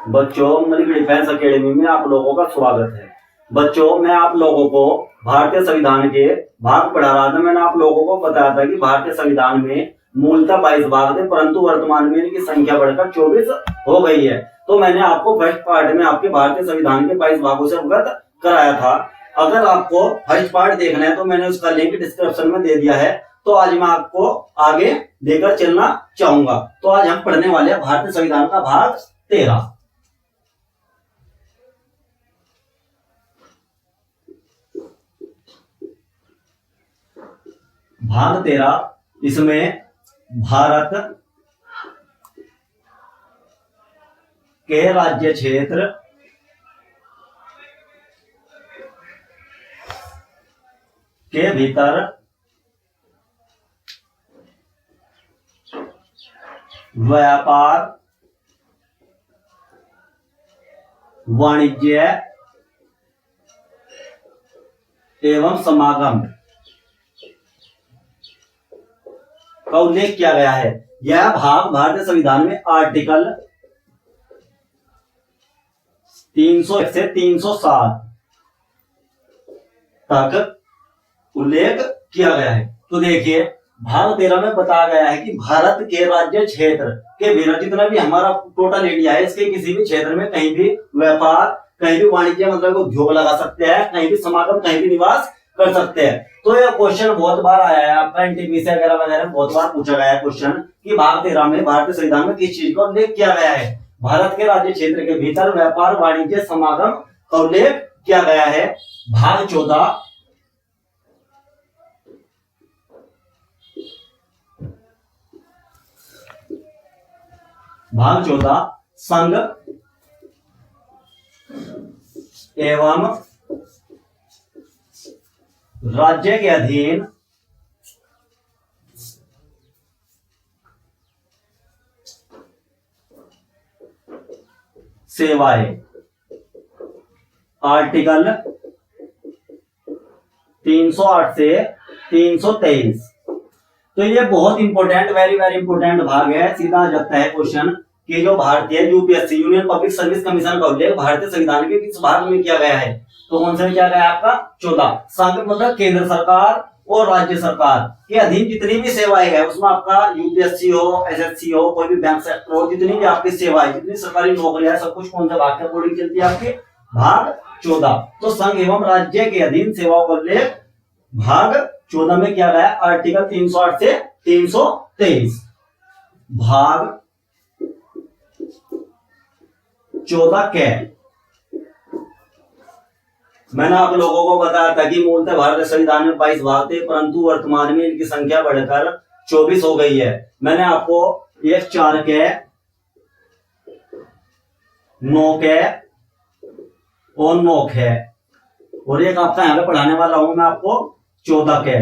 बच्चों, military defence academy में आप लोगों का स्वागत है। बच्चों, मैं आप लोगों को भारतीय संविधान के भाग पढ़ा रहा था। मैंने आप लोगों को बताया था कि भारतीय संविधान में मूलतः 22 भाग थे, परंतु वर्तमान में इनकी संख्या बढ़कर 24 हो गई है। तो मैंने आपको फर्स्ट पार्ट में आपके भारतीय संविधान के 22 भागों से अवगत कराया था। अगर आपको फर्स्ट पार्ट देखना है तो मैंने उसका लिंक डिस्क्रिप्शन में दे दिया है। तो आज मैं आपको आगे लेकर चलना चाहूंगा। तो आज हम पढ़ने वाले हैं भारतीय संविधान का भाग 13। भाग 13, इसमें भारत के राज्य क्षेत्र के भीतर व्यापार, वाणिज्य एवं समागम का उल्लेख किया गया है। यह भाग भारतीय संविधान में आर्टिकल 301 से 307 तक उल्लेख किया गया है। तो देखिए, भाग 13 में बताया गया है कि भारत के राज्य क्षेत्र के भीतर जितना भी हमारा टोटल इंडिया है, इसके किसी भी क्षेत्र में कहीं भी व्यापार, कहीं भी वाणिज्य मतलब उद्योग लगा सकते हैं, कहीं भी समागम, कहीं भी निवास कर सकते हैं। तो यह क्वेश्चन बहुत बार आया है आपका एनटीपीसी वगैरह वगैरह बहुत बार पूछा गया है क्वेश्चन कि भाग 13 में भारतीय संविधान में किस चीज का उल्लेख किया गया है। भारत के राज्य क्षेत्र के भीतर व्यापार, वाणिज्य, समागम का उल्लेख किया गया है। भाग 14 संघ एवं राज्य के अधीन सेवाएं, आर्टिकल 308 से 323। तो ये बहुत इंपॉर्टेंट, वेरी वेरी इंपॉर्टेंट भाग है। सीधा आ जाता है क्वेश्चन कि जो भारतीय UPSC union public service commission का उल्लेख भारतीय संविधान के किस भाग में किया गया है। तो कौन सा किया गया है आपका 14। संघ मतलब केंद्र सरकार और राज्य सरकार के अधीन जितनी भी सेवाएं है, उसमें आपका यूपीएससी हो, एसएससी हो, कोई भी बैंक सेक्टर हो, जितनी भी आपकी सेवाएं, जितनी सरकारी नौकरियां है, सब कुछ कौन सा भाग के अकॉर्डिंग चलती है आपके भाग 14। तो संघ एवं राज्य के अधीन सेवाओं का उल्लेख भाग 14 में किया गया, आर्टिकल 308 से 323। भाग 14 के मैंने आप लोगों को बताया था कि मूलतः भारतीय संविधान में 22 भाग थे, परंतु वर्तमान में इनकी संख्या बढ़कर 24 हो गई है। मैंने आपको एक 4 के, 9 के और 9 के और एक आपका यहाँ पे पढ़ाने वाला हूं मैं आपको 14 के।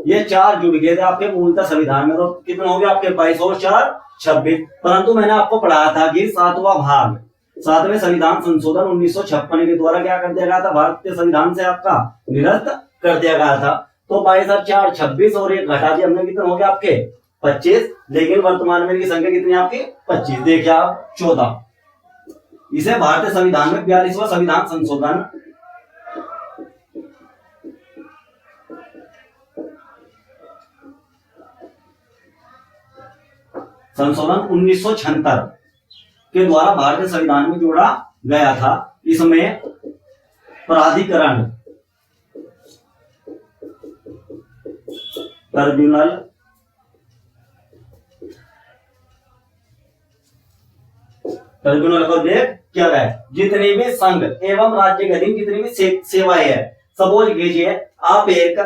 ये 4 जुड़ गए थे आपके मूलतः संविधान में। तो कितने हो गए आपके 22 और 4 26। परंतु मैंने आपको पढ़ाया था कि 7वां भाग, 7वें संविधान संशोधन 1956 के द्वारा क्या कर दिया गया था, भारतीय संविधान से आपका निरस्त कर दिया गया था। तो 22 और 4 26 और एक घटा दिया हमने, कितने हो गए आपके 25। लेकिन वर्तमान में इनकी संख्या कितनी आपकी 25। देखिए आप 14। इसे भारतीय संविधान में 42वां संविधान संशोधन संशोधन 1976 के द्वारा भारतीय संविधान में जोड़ा गया था। इसमें प्राधिकरण, ट्रिब्यूनल, को उल्लेख किया गया है। जितनी भी संघ एवं राज्य के अधीन जितनी भी सेवाएं है, सपोज कीजिए आप एक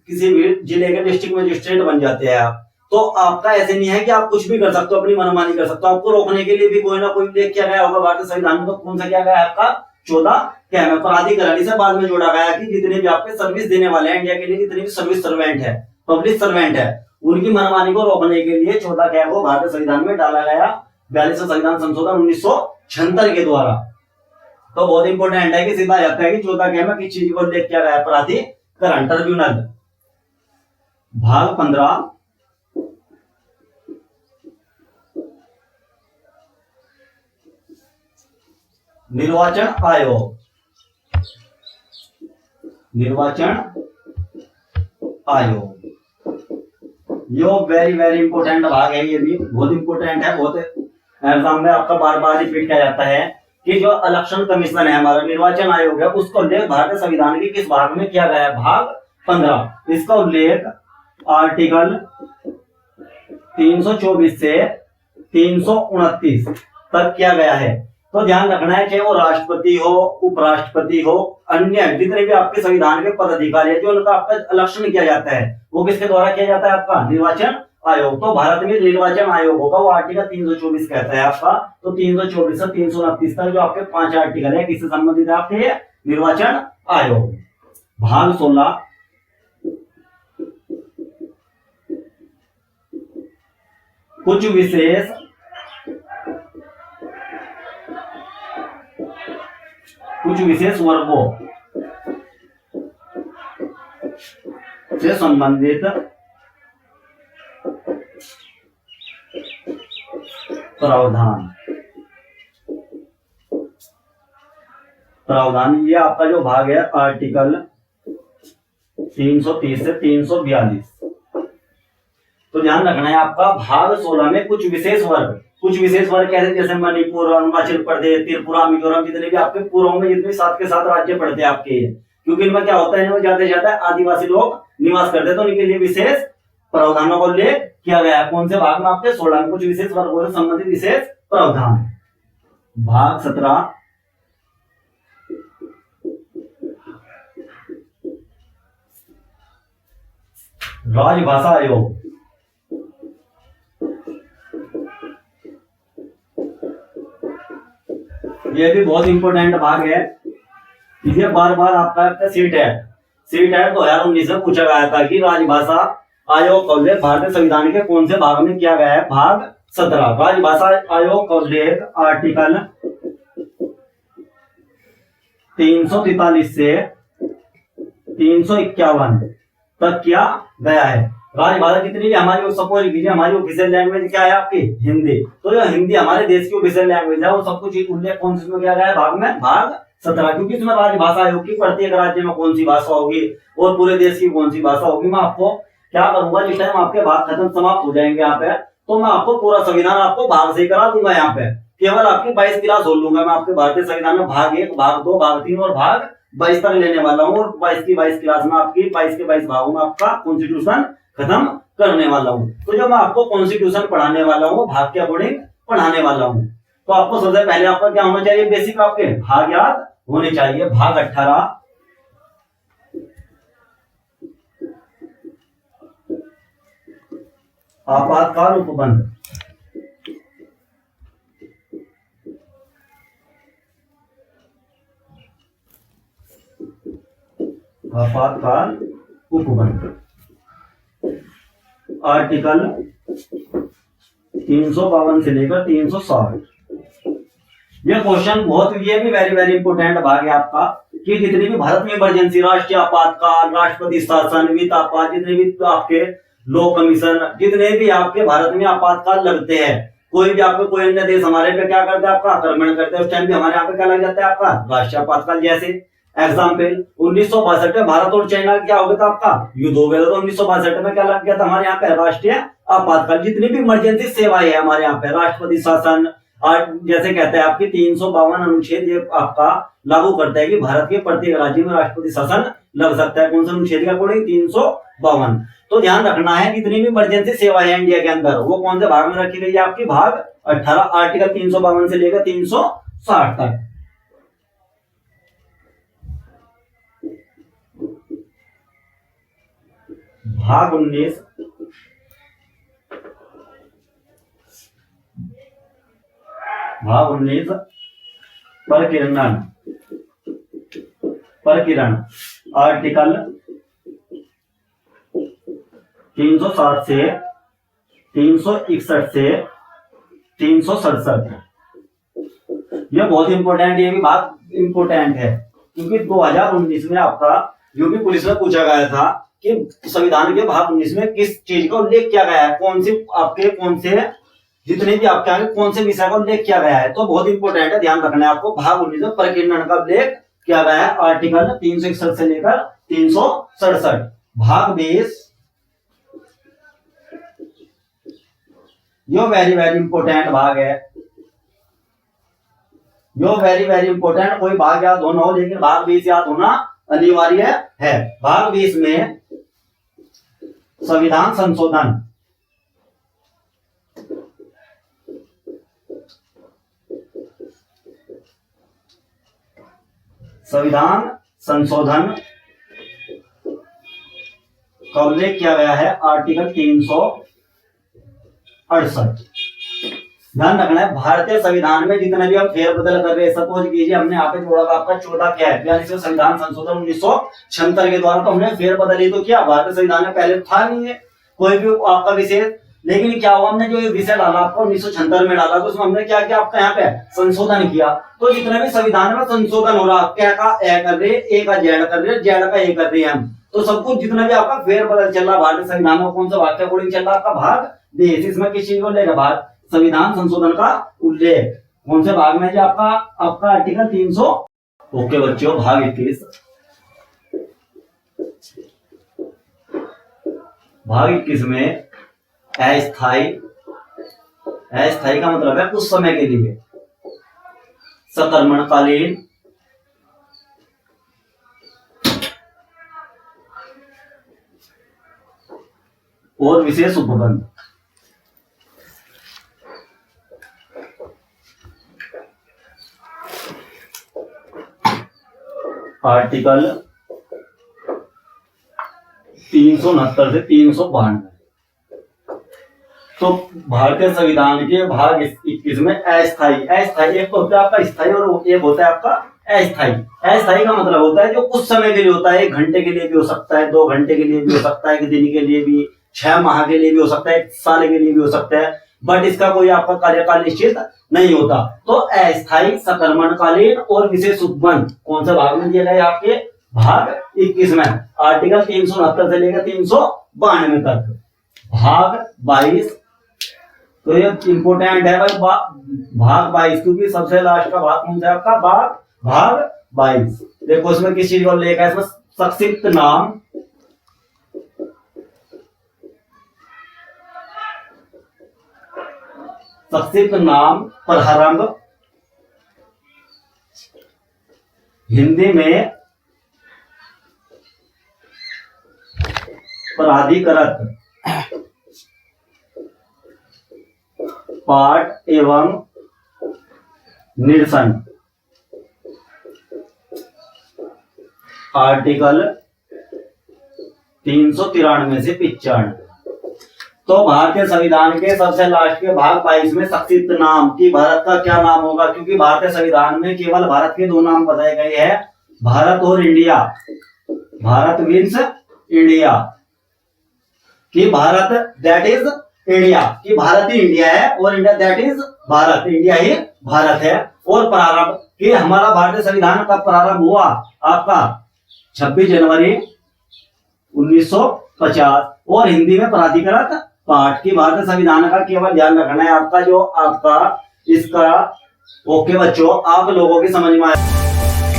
किसी भी जिले के डिस्ट्रिक्ट मजिस्ट्रेट बन जाते हैं आप, तो आपका ऐसे नहीं है कि आप कुछ भी कर सकते हो, अपनी मनमानी कर सकते हो। आपको रोकने के लिए भी कोई ना कोई उल्लेख किया गया होगा भारतीय संविधान में। तो कौन सा किया गया है आपका 14 क्या है, प्राधिकरण। इसे बाद में जोड़ा गया कि जितने भी आपके सर्विस देने वाले हैं इंडिया के लिए, जितने भी सर्विस सर्वेंट है, पब्लिक सर्वेंट है, उनकी मनमानी को रोकने के लिए 14 क्या को भारतीय संविधान में डाला गया, 42वां संविधान संशोधन 1976 के द्वारा। तो बहुत इंपॉर्टेंट है कि सीधा जाता है कि 14 क्या में किस चीज को उल्लेख किया गया है, प्राधिकरण, ट्रिब्यूनल। भाग 15 निर्वाचन आयोग, निर्वाचन आयोग, यो वेरी वेरी इंपोर्टेंट भाग है, ये भी बहुत इंपोर्टेंट है, बहुत एग्जाम में आपका बार बार रिपीट किया जाता है कि जो इलेक्शन कमीशन है हमारा निर्वाचन आयोग है, उसका उल्लेख भारतीय संविधान के किस भाग में किया गया है? भाग 15। इसका उल्लेख आर्टिकल 324 से 329 तक किया गया है। तो ध्यान रखना है, चाहे वो राष्ट्रपति हो, उपराष्ट्रपति हो, अन्य जितने भी आपके संविधान के पदाधिकारी है, जो उनका आपका इलेक्शन किया जाता है, वो किसके द्वारा किया जाता है? आपका निर्वाचन आयोग। तो भारत में निर्वाचन आयोग होगा वो आर्टिकल 324 कहता है आपका। तो 324 से 329 तक जो आपके 5 आर्टिकल है, किससे संबंधित है? आपके निर्वाचन आयोग। भाग 16 कुछ विशेष वर्गों से संबंधित प्रावधान, ये आपका जो भाग है आर्टिकल 330 से 342। तो ध्यान रखना है आपका भाग 16 में कुछ विशेष वर्ग कहते हैं, जैसे मणिपुर, अरुणाचल प्रदेश, त्रिपुरा, मिजोरम, जितने भी आपके पूर्व में जितने 7 के 7 राज्य पड़ते हैं आपके, क्योंकि इनमें क्या होता है, इनमें ज्यादा से ज्यादा आदिवासी लोग निवास करते हैं, तो इनके लिए विशेष प्रावधानों को उल्लेख किया गया है। कौन से भाग में? आपके 16 में कुछ विशेष वर्गों से संबंधित विशेष प्रावधान। भाग 17 राजभाषा आयोग, ये भी बहुत इंपॉर्टेंट भाग है। इसे बार बार आपका सीट है 2019 में पूछा गया था कि राजभाषा आयोग का उल्लेख भारतीय संविधान के कौन से भाग में किया गया है? भाग 17। राजभाषा आयोग का उल्लेख आर्टिकल 343 से 351 तक किया गया है। राजभाषा जितनी भी हमारी, सपोज कीजिए हमारी ऑफिशियल लैंग्वेज क्या है? आपकी हिंदी। तो जो हिंदी हमारे देश की ऑफिशियल लैंग्वेज है, वो सब कुछ उल्लेख कौन से में किया गया है? भाग में भाग 17। क्योंकि इसमें राजभाषा आयोग की प्रत्येक राज्य में कौन सी भाषा होगी और पूरे देश की कौन सी भाषा होगी, मैं आपको क्या करूंगा, जिस टाइम आपके भाग खत्म समाप्त हो जाएंगे यहाँ पे, तो मैं आपको पूरा संविधान आपको भाग से करा दूंगा। यहाँ पे केवल आपकी 22 क्लास हो लूंगा मैं आपके भारतीय संविधान में, भाग 1, भाग 2, भाग 3 और भाग 22 तक लेने वाला हूँ। और 22 की 22 क्लास में आपकी 22 के 22 भागों में आपका कॉन्स्टिट्यूशन खत्म करने वाला हूँ। तो जब मैं आपको कॉन्स्टिट्यूशन पढ़ाने वाला हूँ, भाग के अकॉर्डिंग पढ़ाने वाला हूँ, तो आपको सबसे पहले आपका क्या होना चाहिए? बेसिक आपके भाग याद होने चाहिए। भाग 18 आपातकाल उपबंध, आपातकाल उपबंध आर्टिकल 352 से लेकर 360। ये क्वेश्चन बहुत, ये भी वेरी वेरी इंपोर्टेंट भाग है आपका कि जितनी भी भारत में इमरजेंसी, राष्ट्रीय आपातकाल, राष्ट्रपति शासन, वित्त आपात, जितने भी आपके लॉ कमीशन, जितने भी आपके भारत में आपातकाल लगते हैं, कोई भी आपको कोई अन्य देश हमारे पे क्या करते हैं? आपका आक्रमण करते हैं, उस टाइम भी हमारे यहाँ पे क्या लग जाता है? आपका राष्ट्रीय आपातकाल। जैसे एग्जाम्पल 1962 में भारत और चाइना क्या हो गया था? आपका युद्ध हो गया था। तो 1962 में क्या लग गया था हमारे यहाँ पे? राष्ट्रीय आपातकाल। जितनी भी इमरजेंसी सेवाएं है हमारे यहाँ पे, राष्ट्रपति शासन, और जैसे कहते हैं आपकी 352 अनुच्छेद ये आपका लागू करता है कि भारत के प्रत्येक राज्य में राष्ट्रपति शासन लग सकता है। कौन सा अनुच्छेद के अकॉर्डिंग? 352। तो ध्यान रखना है, जितनी भी इमरजेंसी सेवाएं है इंडिया के अंदर, वो कौन से भाग में रखी गई है? आपकी भाग 18, आर्टिकल 352 से लेकर 360 तक। भाग 19 प्रकीर्णन आर्टिकल 360 से 361 से 367। यह बहुत इंपोर्टेंट, ये भी भाग इंपोर्टेंट है क्योंकि 2019 में आपका जो भी पुलिस में पूछा गया था कि संविधान के भाग 19 में किस चीज का उल्लेख किया गया है, कौन से जितने भी आपके आगे कौन से विषय का उल्लेख किया गया है, तो बहुत इंपॉर्टेंट है, ध्यान रखना है आपको। भाग 19 में प्रकीर्णन का उल्लेख किया गया है, आर्टिकल 361 से लेकर 367। भाग 20 यो वेरी वेरी इंपॉर्टेंट भाग है, यो वेरी वेरी इंपॉर्टेंट। कोई भाग याद होना हो, लेकिन भाग 20 याद होना अनिवार्य है। भाग 20 में संविधान संशोधन, संविधान संशोधन का उल्लेख किया गया है, आर्टिकल 368। ध्यान रखना है, भारतीय संविधान में जितने भी हम फेरबदल कर रहे हैं, सपोज कीजिए हमने यहाँ पे जोड़ा था आपका 14 क्या है, यानी संविधान संशोधन 1976 के द्वारा, तो हमने फेरबदल ही तो किया। भारतीय संविधान में पहले था नहीं है कोई भी आपका विषय, लेकिन क्या हुआ, हमने जो ये विषय डाला आपका 1976 में डाला, तो उसमें हमने क्या किया, आपका यहाँ पे संशोधन किया। तो जितने भी संविधान में संशोधन हो रहा, क्या का ए कर रहे, ए का जेड कर रहे, जेड का ए कर रहे हैं हम, तो सब कुछ जितना भी आपका फेरबदल चल रहा भारतीय संविधान में, कौन सा भाग के अकॉर्डिंग चल रहा, आपका भाग 20। इसमें किस चीज को लेकर, भाग संविधान संशोधन का उल्लेख कौन से भाग में, जो आपका आर्टिकल 300। ओके बच्चों, भाग 21, भाग 21 में अस्थायी, अस्थायी का मतलब है कुछ समय के लिए, सकर्मणकालीन, और विशेष उपबंध। आर्टिकल 369 से 392। तो भारतीय संविधान के भाग 21 में अस्थायी, अस्थायी एक तो होता है आपका स्थायी और एक होता है आपका अस्थायी। अस्थायी का मतलब होता है जो कुछ समय के लिए होता है, 1 घंटे के लिए भी हो सकता है, 2 घंटे के लिए भी हो सकता है, 1 दिन के लिए भी, 6 माह के लिए भी हो सकता है, 1 साल के लिए भी हो सकता है, बट इसका कोई आपका कार्यकाल निश्चित नहीं होता। तो अस्थायी, सकर्मणकालीन और विशेष उपबंध कौन से भाग में दिए गए, आपके भाग 21 में, आर्टिकल 369 से लेकर 392 तक। भाग 22, तो ये इंपोर्टेंट है भाई, भाग 22, क्योंकि सबसे लास्ट का भाग कौन सा है आपका, भाग 22। देखो इसमें किस चीज को उल्लेख है, इसमें संक्षिप्त नाम, संक्षिप्त नाम प्रारंभ, हिंदी में प्राधिकृत पाठ एवं निरसन, आर्टिकल 393 से 95। तो भारतीय संविधान के सबसे लास्ट के भाग 22 में संक्षिप्त नाम की भारत का क्या नाम होगा, क्योंकि भारतीय संविधान में केवल भारत के 2 नाम बताए गए हैं, भारत और इंडिया। भारत मीन्स इंडिया, कि भारत दैट इज इंडिया, कि भारत ही इंडिया है, और India that is Bharat, India ही भारत है। और प्रारंभ, कि हमारा भारतीय संविधान कब प्रारंभ हुआ, आपका 26 जनवरी 1950, और हिंदी में प्राधिकृत पाठ, की भारतीय संविधान का केवल ध्यान रखना है आपका, जो आपका इसका। ओके बच्चों, आप लोगों की समझ में आया।